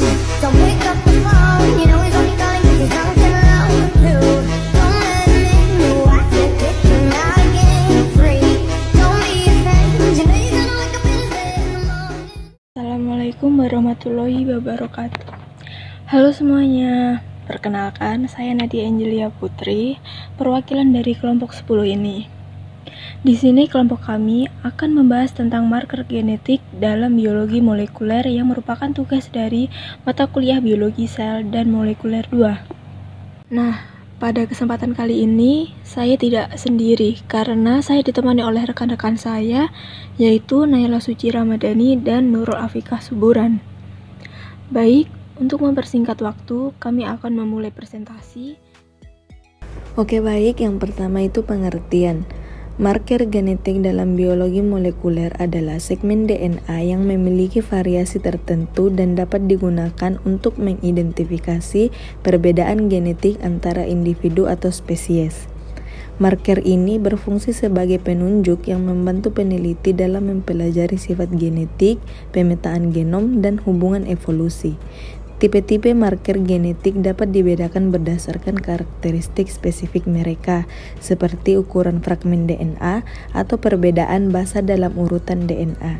Don't pick up the phone, you know he's only calling 'cause he's drunk and alone too. Don't let him in, you watch it, kicking out again free. Don't be afraid, you know you're gonna wake up in his bed in the morning. Assalamualaikum warahmatullahi wabarakatuh. Halo semuanya, perkenalkan saya Nadia Angelia Putri, perwakilan dari kelompok 10 ini. Di sini kelompok kami akan membahas tentang marker genetik dalam biologi molekuler yang merupakan tugas dari mata kuliah biologi sel dan molekuler 2. Nah, pada kesempatan kali ini saya tidak sendiri karena saya ditemani oleh rekan-rekan saya yaitu Naila Suci Ramadhani dan Nurul Afikah Suburan. Baik, untuk mempersingkat waktu, kami akan memulai presentasi. Oke, baik, yang pertama itu pengertian. Marker genetik dalam biologi molekuler adalah segmen DNA yang memiliki variasi tertentu dan dapat digunakan untuk mengidentifikasi perbedaan genetik antara individu atau spesies. Marker ini berfungsi sebagai penunjuk yang membantu peneliti dalam mempelajari sifat genetik, pemetaan genom, dan hubungan evolusi. Tipe-tipe marker genetik dapat dibedakan berdasarkan karakteristik spesifik mereka, seperti ukuran fragmen DNA atau perbedaan basa dalam urutan DNA.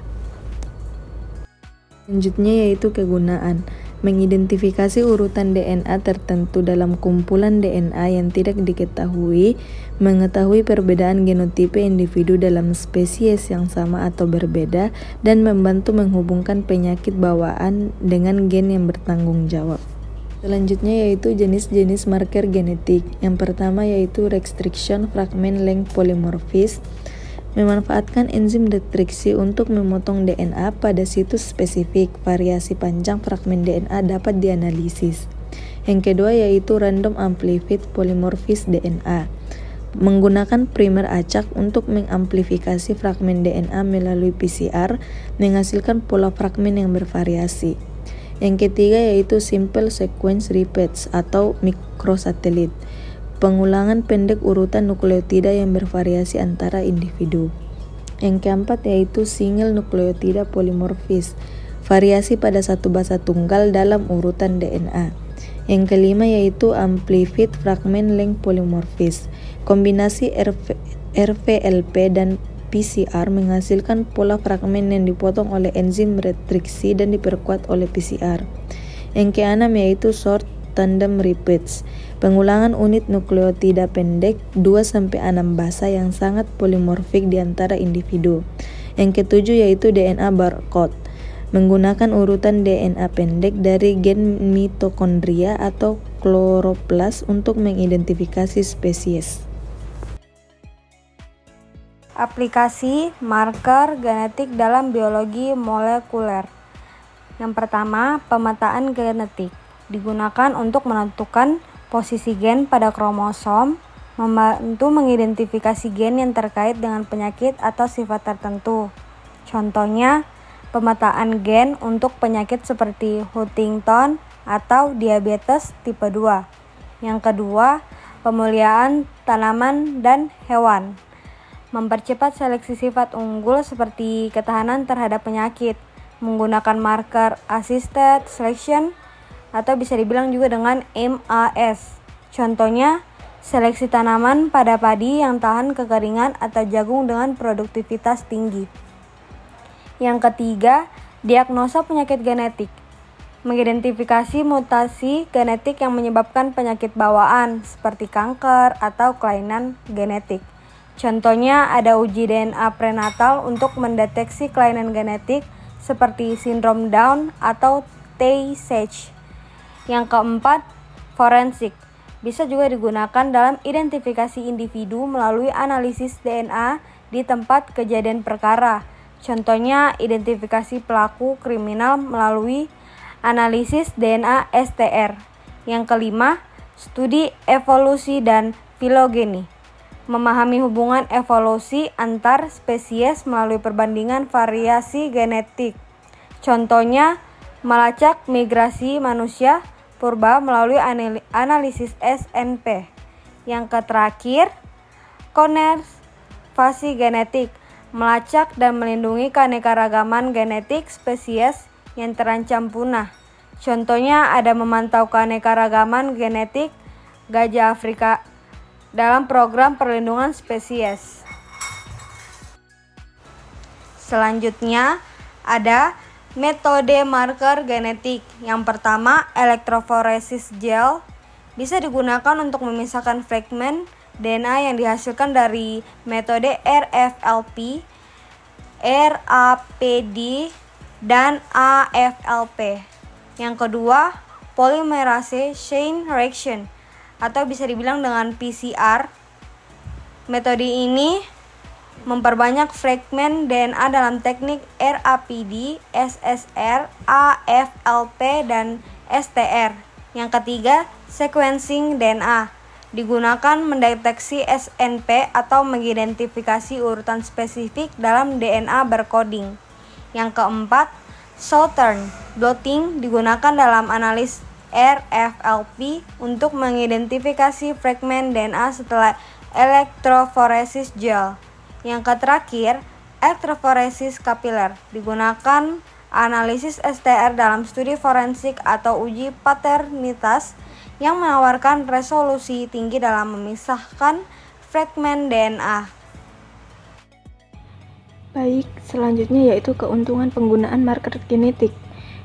Selanjutnya yaitu kegunaan. Mengidentifikasi urutan DNA tertentu dalam kumpulan DNA yang tidak diketahui, mengetahui perbedaan genotipe individu dalam spesies yang sama atau berbeda, dan membantu menghubungkan penyakit bawaan dengan gen yang bertanggung jawab. Selanjutnya yaitu jenis-jenis marker genetik. Yang pertama yaitu restriction fragment length polymorphism, memanfaatkan enzim restriksi untuk memotong DNA pada situs spesifik. Variasi panjang fragmen DNA dapat dianalisis. Yang kedua yaitu random amplified polymorphism DNA, menggunakan primer acak untuk mengamplifikasi fragmen DNA melalui PCR, menghasilkan pola fragmen yang bervariasi. Yang ketiga yaitu simple sequence repeats atau mikrosatelit, pengulangan pendek urutan nukleotida yang bervariasi antara individu. Yang keempat yaitu single nukleotida polymorphism, variasi pada satu basa tunggal dalam urutan DNA. Yang kelima yaitu amplified fragment length polymorphism, kombinasi RVLP dan PCR menghasilkan pola fragmen yang dipotong oleh enzim restriksi dan diperkuat oleh PCR. Yang keenam yaitu short tandem repeats, pengulangan unit nukleotida pendek 2-6 basa yang sangat polimorfik di antara individu. Yang ketujuh yaitu DNA barcode, menggunakan urutan DNA pendek dari gen mitokondria atau kloroplas untuk mengidentifikasi spesies. Aplikasi marker genetik dalam biologi molekuler. Yang pertama, pemetaan genetik digunakan untuk menentukan posisi gen pada kromosom, membantu mengidentifikasi gen yang terkait dengan penyakit atau sifat tertentu. Contohnya, pemetaan gen untuk penyakit seperti Huntington atau diabetes tipe 2. Yang kedua, pemulihan tanaman dan hewan, mempercepat seleksi sifat unggul seperti ketahanan terhadap penyakit, menggunakan marker assisted selection atau bisa dibilang juga dengan MAS. Contohnya, seleksi tanaman pada padi yang tahan kekeringan atau jagung dengan produktivitas tinggi. Yang ketiga, diagnosa penyakit genetik, mengidentifikasi mutasi genetik yang menyebabkan penyakit bawaan seperti kanker atau kelainan genetik. Contohnya ada uji DNA prenatal untuk mendeteksi kelainan genetik seperti sindrom Down atau Tay-Sachs. Yang keempat, forensik, bisa juga digunakan dalam identifikasi individu melalui analisis DNA di tempat kejadian perkara. Contohnya identifikasi pelaku kriminal melalui analisis DNA STR. Yang kelima, studi evolusi dan filogeni, memahami hubungan evolusi antar spesies melalui perbandingan variasi genetik. Contohnya, melacak migrasi manusia purba melalui analisis SNP. Yang terakhir, konservasi genetik, melacak dan melindungi keanekaragaman genetik spesies yang terancam punah. Contohnya ada memantau keanekaragaman genetik gajah Afrika dalam program perlindungan spesies. Selanjutnya ada metode marker genetik. Yang pertama, elektroforesis gel bisa digunakan untuk memisahkan fragmen DNA yang dihasilkan dari metode RFLP, RAPD, dan AFLP. Yang kedua, polymerase chain reaction atau bisa dibilang dengan PCR. Metode ini memperbanyak fragmen DNA dalam teknik RAPD, SSR, AFLP, dan STR. Yang ketiga, sequencing DNA digunakan mendeteksi SNP atau mengidentifikasi urutan spesifik dalam DNA berkoding. Yang keempat, Southern blotting digunakan dalam analis RFLP untuk mengidentifikasi fragmen DNA setelah elektroforesis gel. Yang terakhir, elektroforesis kapiler digunakan analisis STR dalam studi forensik atau uji paternitas yang menawarkan resolusi tinggi dalam memisahkan fragmen DNA. Baik, selanjutnya yaitu keuntungan penggunaan marker genetik.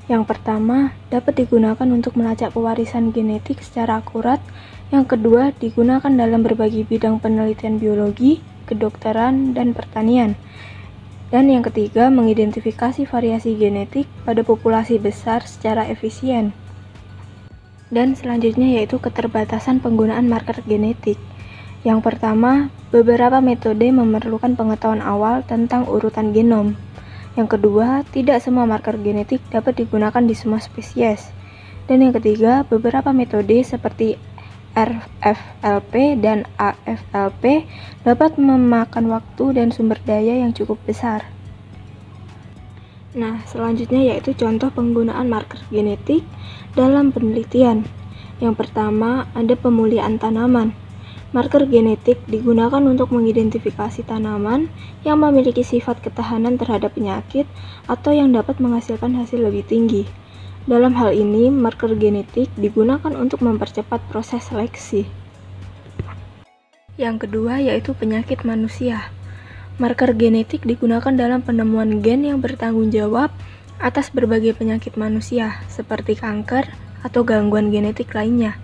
Yang pertama, dapat digunakan untuk melacak pewarisan genetik secara akurat. Yang kedua, digunakan dalam berbagai bidang penelitian biologi, kedokteran, dan pertanian. Dan yang ketiga, mengidentifikasi variasi genetik pada populasi besar secara efisien. Dan selanjutnya yaitu keterbatasan penggunaan marker genetik. Yang pertama, beberapa metode memerlukan pengetahuan awal tentang urutan genom. Yang kedua, tidak semua marker genetik dapat digunakan di semua spesies. Dan yang ketiga, beberapa metode seperti RFLP dan AFLP dapat memakan waktu dan sumber daya yang cukup besar. Nah, selanjutnya yaitu contoh penggunaan marker genetik dalam penelitian. Yang pertama, ada pemulihan tanaman. Marker genetik digunakan untuk mengidentifikasi tanaman yang memiliki sifat ketahanan terhadap penyakit atau yang dapat menghasilkan hasil lebih tinggi. Dalam hal ini, marker genetik digunakan untuk mempercepat proses seleksi. Yang kedua yaitu penyakit manusia. Marker genetik digunakan dalam penemuan gen yang bertanggung jawab atas berbagai penyakit manusia, seperti kanker atau gangguan genetik lainnya.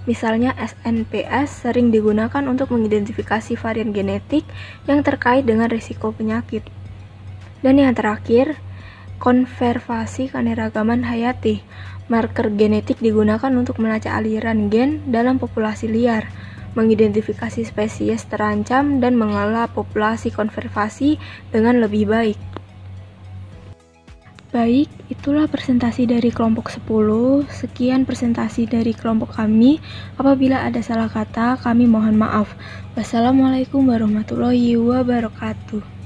Misalnya SNPS sering digunakan untuk mengidentifikasi varian genetik yang terkait dengan risiko penyakit. Dan yang terakhir, konservasi keanekaragaman hayati. Marker genetik digunakan untuk melacak aliran gen dalam populasi liar, mengidentifikasi spesies terancam, dan mengelola populasi konservasi dengan lebih baik. Baik, itulah presentasi dari kelompok 10. Sekian presentasi dari kelompok kami. Apabila ada salah kata, kami mohon maaf. Wassalamualaikum warahmatullahi wabarakatuh.